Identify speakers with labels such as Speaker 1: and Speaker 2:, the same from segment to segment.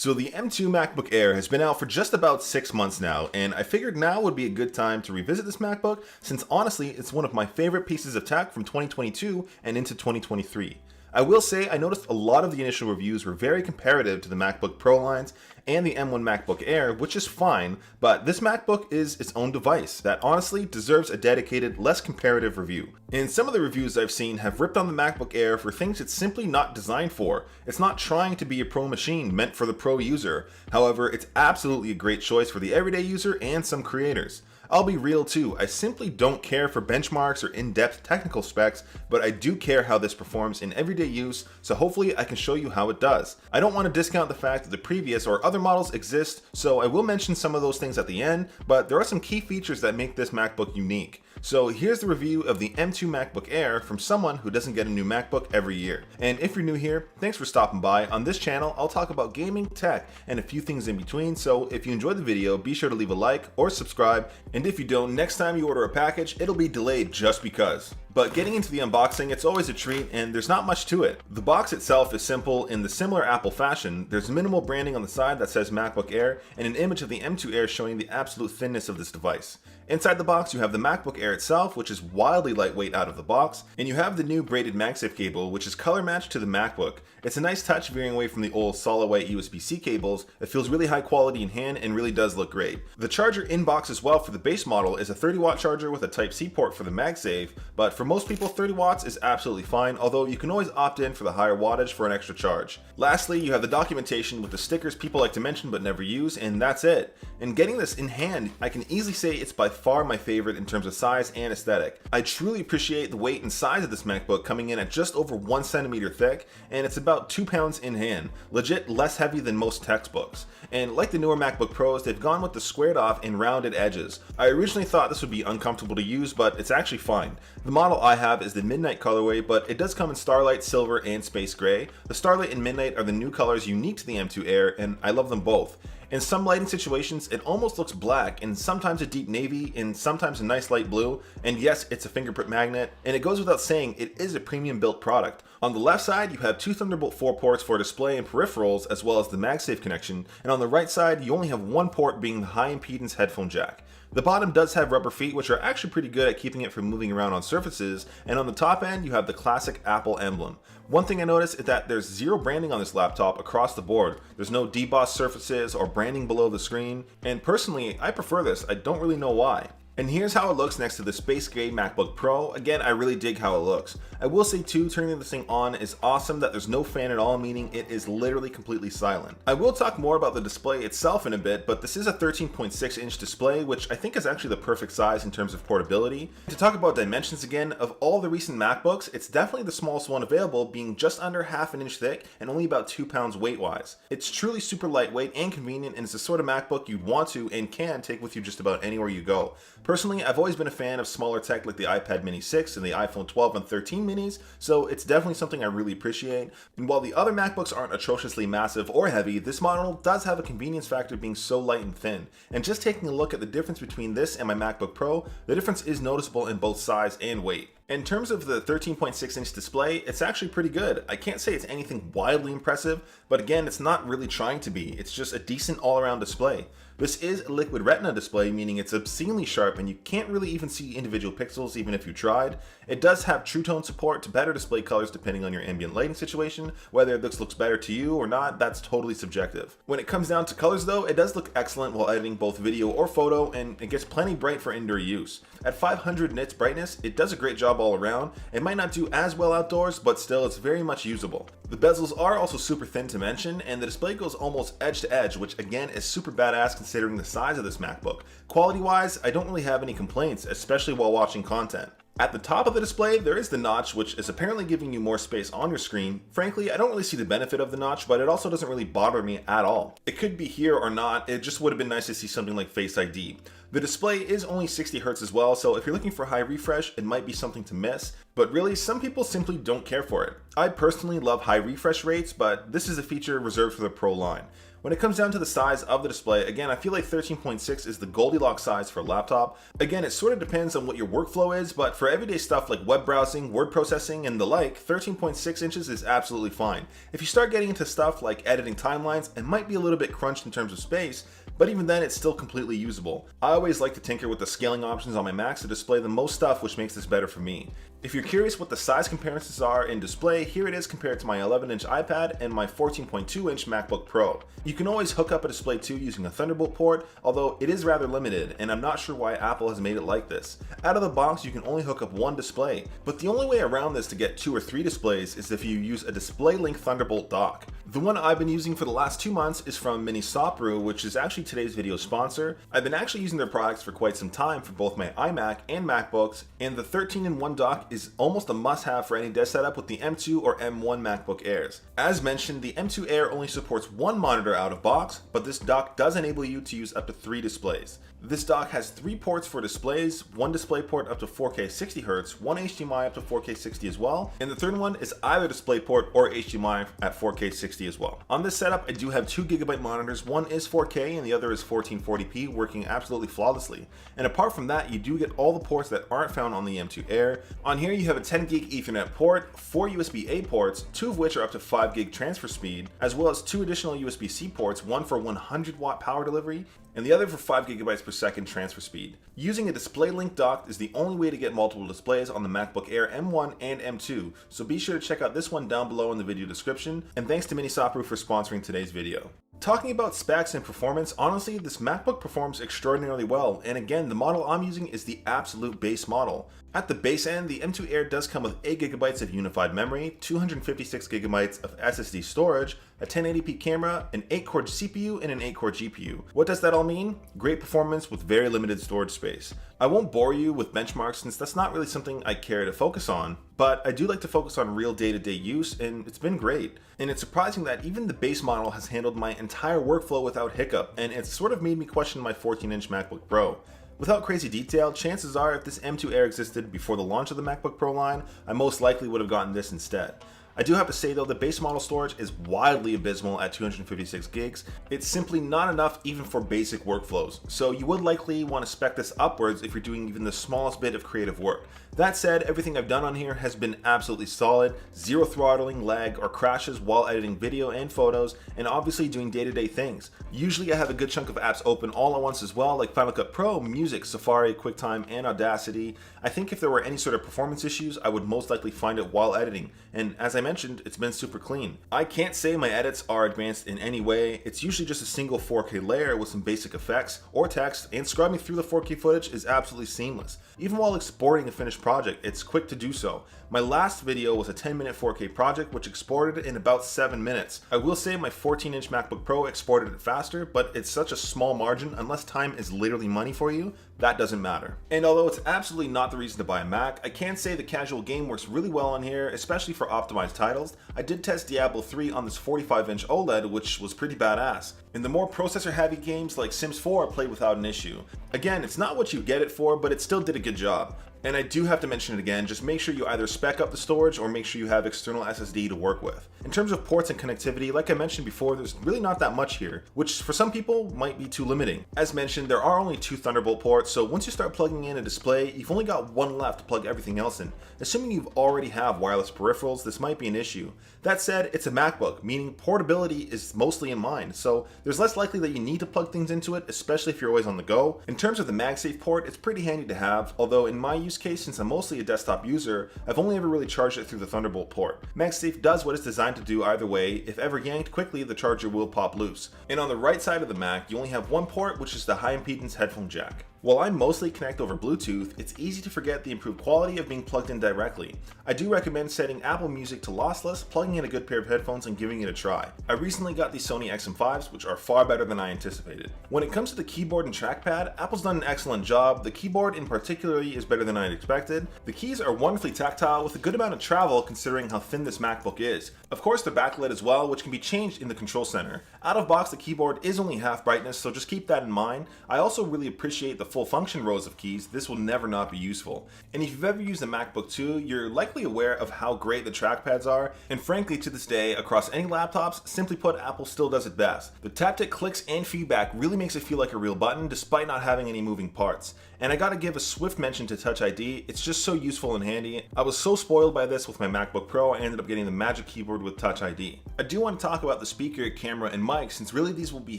Speaker 1: So the M2 MacBook Air has been out for just about 6 months now, and I figured now would be a good time to revisit this MacBook since honestly it's one of my favorite pieces of tech from 2022 and into 2023. I will say I noticed a lot of the initial reviews were very comparative to the MacBook Pro lines and the M1 MacBook Air, which is fine, but this MacBook is its own device that honestly deserves a dedicated, less comparative review. And some of the reviews I've seen have ripped on the MacBook Air for things it's simply not designed for. It's not trying to be a pro machine meant for the pro user. However, it's absolutely a great choice for the everyday user and some creators. I'll be real too, I simply don't care for benchmarks or in-depth technical specs, but I do care how this performs in everyday use, so hopefully I can show you how it does. I don't want to discount the fact that the previous or other models exist, so I will mention some of those things at the end, but there are some key features that make this MacBook unique. So here's the review of the M2 MacBook Air from someone who doesn't get a new MacBook every year. And if you're new here, thanks for stopping by. On this channel, I'll talk about gaming, tech, and a few things in between, so if you enjoyed the video, be sure to leave a like or subscribe, and if you don't, next time you order a package, it'll be delayed just because. But getting into the unboxing, it's always a treat and there's not much to it. The box itself is simple in the similar Apple fashion. There's minimal branding on the side that says MacBook Air and an image of the M2 Air showing the absolute thinness of this device. Inside the box you have the MacBook Air itself, which is wildly lightweight out of the box, and you have the new braided MagSafe cable, which is color matched to the MacBook. It's a nice touch veering away from the old solid white USB-C cables. It feels really high quality in hand and really does look great. The charger in box as well for the base model is a 30-watt charger with a Type-C port for the MagSafe, but for most people 30 watts is absolutely fine, although you can always opt in for the higher wattage for an extra charge. Lastly, you have the documentation with the stickers people like to mention but never use, and that's it. And getting this in hand, I can easily say it's by far my favorite in terms of size and aesthetic. I truly appreciate the weight and size of this MacBook coming in at just over 1 centimeter thick, and it's about 2 pounds in hand, legit less heavy than most textbooks. And like the newer MacBook Pros, they've gone with the squared off and rounded edges. I originally thought this would be uncomfortable to use, but it's actually fine. The model I have is the Midnight colorway, but it does come in Starlight, Silver, and Space Gray. The Starlight and Midnight are the new colors unique to the M2 Air, and I love them both. In some lighting situations, it almost looks black, and sometimes a deep navy, and sometimes a nice light blue, and yes, it's a fingerprint magnet, and it goes without saying, it is a premium built product. On the left side, you have 2 Thunderbolt 4 ports for display and peripherals, as well as the MagSafe connection, and on the right side, you only have 1 port being the high impedance headphone jack. The bottom does have rubber feet, which are actually pretty good at keeping it from moving around on surfaces, and on the top end you have the classic Apple emblem. One thing I noticed is that there's zero branding on this laptop across the board. There's no debossed surfaces or branding below the screen, and personally I prefer this. I don't really know why. And here's how it looks next to the Space Gray MacBook Pro. Again, I really dig how it looks. I will say too, turning this thing on is awesome that there's no fan at all, meaning it is literally completely silent. I will talk more about the display itself in a bit, but this is a 13.6 inch display, which I think is actually the perfect size in terms of portability. To talk about dimensions again, of all the recent MacBooks, it's definitely the smallest one available, being just under half an inch thick and only about 2 pounds weight-wise. It's truly super lightweight and convenient, and it's the sort of MacBook you'd want to and can take with you just about anywhere you go. Personally, I've always been a fan of smaller tech like the iPad Mini 6 and the iPhone 12 and 13 minis, so it's definitely something I really appreciate. And while the other MacBooks aren't atrociously massive or heavy, this model does have a convenience factor being so light and thin. And just taking a look at the difference between this and my MacBook Pro, the difference is noticeable in both size and weight. In terms of the 13.6 inch display, it's actually pretty good. I can't say it's anything wildly impressive, but again, it's not really trying to be. It's just a decent all-around display. This is a liquid retina display, meaning it's obscenely sharp and you can't really even see individual pixels even if you tried. It does have True Tone support to better display colors depending on your ambient lighting situation. Whether this looks better to you or not, that's totally subjective. When it comes down to colors though, it does look excellent while editing both video or photo, and it gets plenty bright for indoor use. At 500 nits brightness, it does a great job all around. It might not do as well outdoors, but still it's very much usable. The bezels are also super thin to mention, and the display goes almost edge to edge, which again is super badass considering the size of this MacBook. Quality wise, I don't really have any complaints, especially while watching content. At the top of the display, there is the notch, which is apparently giving you more space on your screen. Frankly, I don't really see the benefit of the notch, but it also doesn't really bother me at all. It could be here or not, it just would have been nice to see something like Face ID. The display is only 60Hz as well, so if you're looking for high refresh, it might be something to miss, but really some people simply don't care for it. I personally love high refresh rates, but this is a feature reserved for the Pro line. When it comes down to the size of the display, again, I feel like 13.6 is the Goldilocks size for a laptop. Again, it sort of depends on what your workflow is, but for everyday stuff like web browsing, word processing, and the like, 13.6 inches is absolutely fine. If you start getting into stuff like editing timelines, it might be a little bit crunched in terms of space, but even then it's still completely usable. I always like to tinker with the scaling options on my Macs to display the most stuff, which makes this better for me. If you're curious what the size comparisons are in display, here it is compared to my 11-inch iPad and my 14.2-inch MacBook Pro. You can always hook up a display too using a Thunderbolt port, although it is rather limited, and I'm not sure why Apple has made it like this. Out of the box, you can only hook up one display, but the only way around this to get 2 or 3 displays is if you use a DisplayLink Thunderbolt dock. The one I've been using for the last 2 months is from Minisopuru, which is actually today's video sponsor. I've been actually using their products for quite some time for both my iMac and MacBooks, and the 13-in-1 dock is almost a must-have for any desk setup with the M2 or M1 MacBook Airs. As mentioned, the M2 Air only supports one monitor out of box, but this dock does enable you to use up to 3 displays. This dock has 3 ports for displays, one display port up to 4K 60Hz, one HDMI up to 4K 60 as well, and the third one is either DisplayPort or HDMI at 4K 60 as well. On this setup, I do have 2GB monitors, one is 4K and the other is 1440p, working absolutely flawlessly. And apart from that, you do get all the ports that aren't found on the M2 Air. On here you have a 10GB Ethernet port, 4 USB-A ports, 2 of which are up to 5GB transfer speed, as well as 2 additional USB-C ports, one for 100-watt power delivery, and the other for 5GB per second transfer speed. Using a DisplayLink dock is the only way to get multiple displays on the MacBook Air M1 and M2, so be sure to check out this one down below in the video description, and thanks to Minisopuru for sponsoring today's video. Talking about specs and performance, honestly, this MacBook performs extraordinarily well, and again, the model I'm using is the absolute base model. At the base end, the M2 Air does come with 8GB of unified memory, 256GB of SSD storage, a 1080p camera, an 8-core CPU, and an 8-core GPU. What does that all mean? Great performance with very limited storage space. I won't bore you with benchmarks since that's not really something I care to focus on, but I do like to focus on real day-to-day use, and it's been great. And it's surprising that even the base model has handled my entire workflow without hiccup, and it's sort of made me question my 14-inch MacBook Pro. Without crazy detail, chances are if this M2 Air existed before the launch of the MacBook Pro line, I most likely would have gotten this instead. I do have to say though, the base model storage is wildly abysmal at 256 gigs. It's simply not enough even for basic workflows, so you would likely want to spec this upwards if you're doing even the smallest bit of creative work. That said, everything I've done on here has been absolutely solid, zero throttling, lag, or crashes while editing video and photos, and obviously doing day-to-day things. Usually I have a good chunk of apps open all at once as well, like Final Cut Pro, Music, Safari, QuickTime, and Audacity. I think if there were any sort of performance issues, I would most likely find it while editing, and as I mentioned, it's been super clean. I can't say my edits are advanced in any way. It's usually just a single 4K layer with some basic effects or text, and scrubbing through the 4K footage is absolutely seamless. Even while exporting a finished project, it's quick to do so. My last video was a 10-minute 4K project which exported in about 7 minutes. I will say my 14-inch MacBook Pro exported it faster, but it's such a small margin, unless time is literally money for you, that doesn't matter. And although it's absolutely not the reason to buy a Mac, I can say the casual game works really well on here, especially for optimized titles. I did test Diablo 3 on this 45-inch OLED, which was pretty badass. In the more processor-heavy games like Sims 4, I played without an issue. Again, it's not what you get it for, but it still did a good job. And I do have to mention it again, just make sure you either spec up the storage or make sure you have external SSD to work with. In terms of ports and connectivity, like I mentioned before, there's really not that much here, which for some people might be too limiting. As mentioned, there are only 2 Thunderbolt ports, so once you start plugging in a display, you've only got one left to plug everything else in. Assuming you already have wireless peripherals, this might be an issue. That said, it's a MacBook, meaning portability is mostly in mind, so there's less likely that you need to plug things into it, especially if you're always on the go. In terms of the MagSafe port, it's pretty handy to have, although in my use case, since I'm mostly a desktop user, I've only ever really charged it through the Thunderbolt port. MagSafe does what it's designed to do either way. If ever yanked quickly, the charger will pop loose. And on the right side of the Mac, you only have one port, which is the high impedance headphone jack. While I mostly connect over Bluetooth, it's easy to forget the improved quality of being plugged in directly. I do recommend setting Apple Music to lossless, plugging in a good pair of headphones, and giving it a try. I recently got these Sony XM5s, which are far better than I anticipated. When it comes to the keyboard and trackpad, Apple's done an excellent job. The keyboard in particular is better than I had expected. The keys are wonderfully tactile with a good amount of travel considering how thin this MacBook is. Of course, they're backlit as well, which can be changed in the control center. Out of box, the keyboard is only half brightness, so just keep that in mind. I also really appreciate the full function rows of keys, this will never not be useful. And if you've ever used a MacBook 2, you're likely aware of how great the trackpads are, and frankly to this day, across any laptops, simply put, Apple still does it best. The taptic clicks and feedback really makes it feel like a real button despite not having any moving parts. And I gotta give a swift mention to Touch ID, it's just so useful and handy. I was so spoiled by this with my MacBook Pro, I ended up getting the Magic Keyboard with Touch ID. I do want to talk about the speaker, camera, and mic since really these will be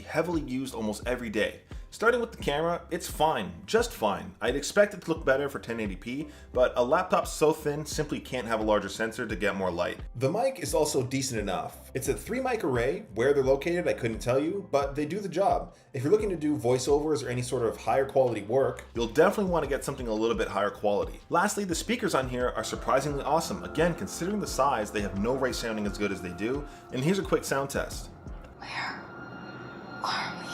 Speaker 1: heavily used almost every day. Starting with the camera, it's fine, just fine. I'd expect it to look better for 1080p, but a laptop so thin simply can't have a larger sensor to get more light. The mic is also decent enough. It's a 3-mic array. Where they're located I couldn't tell you, but they do the job. If you're looking to do voiceovers or any sort of higher quality work, you'll definitely want to get something a little bit higher quality. Lastly, the speakers on here are surprisingly awesome. Again, considering the size, they have no way sounding as good as they do. And here's a quick sound test.
Speaker 2: Where are we?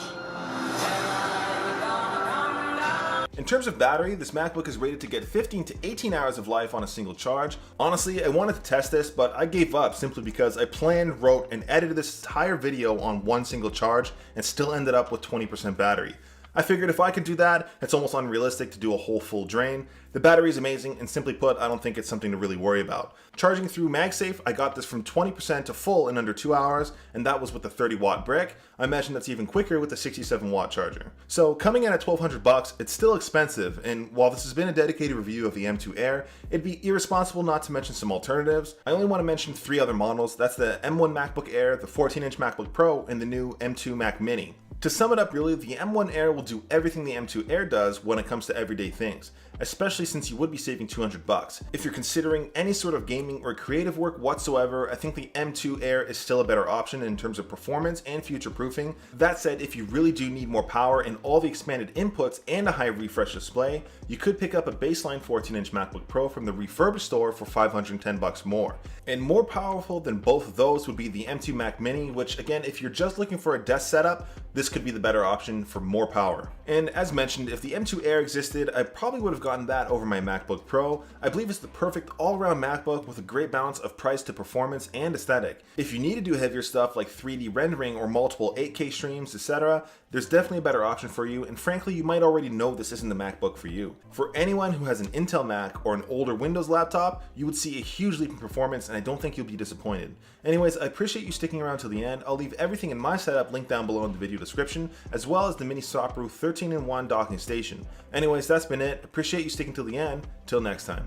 Speaker 1: In terms of battery, this MacBook is rated to get 15 to 18 hours of life on a single charge. Honestly, I wanted to test this, but I gave up simply because I planned, wrote, and edited this entire video on one single charge and still ended up with 20% battery. I figured if I could do that, it's almost unrealistic to do a whole full drain. The battery is amazing, and simply put, I don't think it's something to really worry about. Charging through MagSafe, I got this from 20% to full in under 2 hours, and that was with the 30-watt brick. I imagine that's even quicker with the 67-watt charger. So coming in at $1,200, it's still expensive, and while this has been a dedicated review of the M2 Air, it'd be irresponsible not to mention some alternatives. I only want to mention 3 other models. That's the M1 MacBook Air, the 14-inch MacBook Pro, and the new M2 Mac Mini. To sum it up really, the M1 Air will do everything the M2 Air does when it comes to everyday things, especially since you would be saving $200. If you're considering any sort of gaming or creative work whatsoever, I think the M2 Air is still a better option in terms of performance and future-proofing. That said, if you really do need more power and all the expanded inputs and a high refresh display, you could pick up a baseline 14-inch MacBook Pro from the refurbished store for $510 more. And more powerful than both of those would be the M2 Mac Mini, which again, if you're just looking for a desk setup, this could be the better option for more power. And as mentioned, if the M2 Air existed, I probably would have gotten that over my MacBook Pro. I believe it's the perfect all-around MacBook with a great balance of price to performance and aesthetic. If you need to do heavier stuff like 3D rendering or multiple 8K streams, etc., there's definitely a better option for you, and frankly, you might already know this isn't the MacBook for you. For anyone who has an Intel Mac or an older Windows laptop, you would see a huge leap in performance, and I don't think you'll be disappointed. Anyways, I appreciate you sticking around till the end. I'll leave everything in my setup linked down below in the video description, as well as the Minisopuru 13-in-1 docking station. Anyways, that's been it. Appreciate you sticking till the end. Till next time.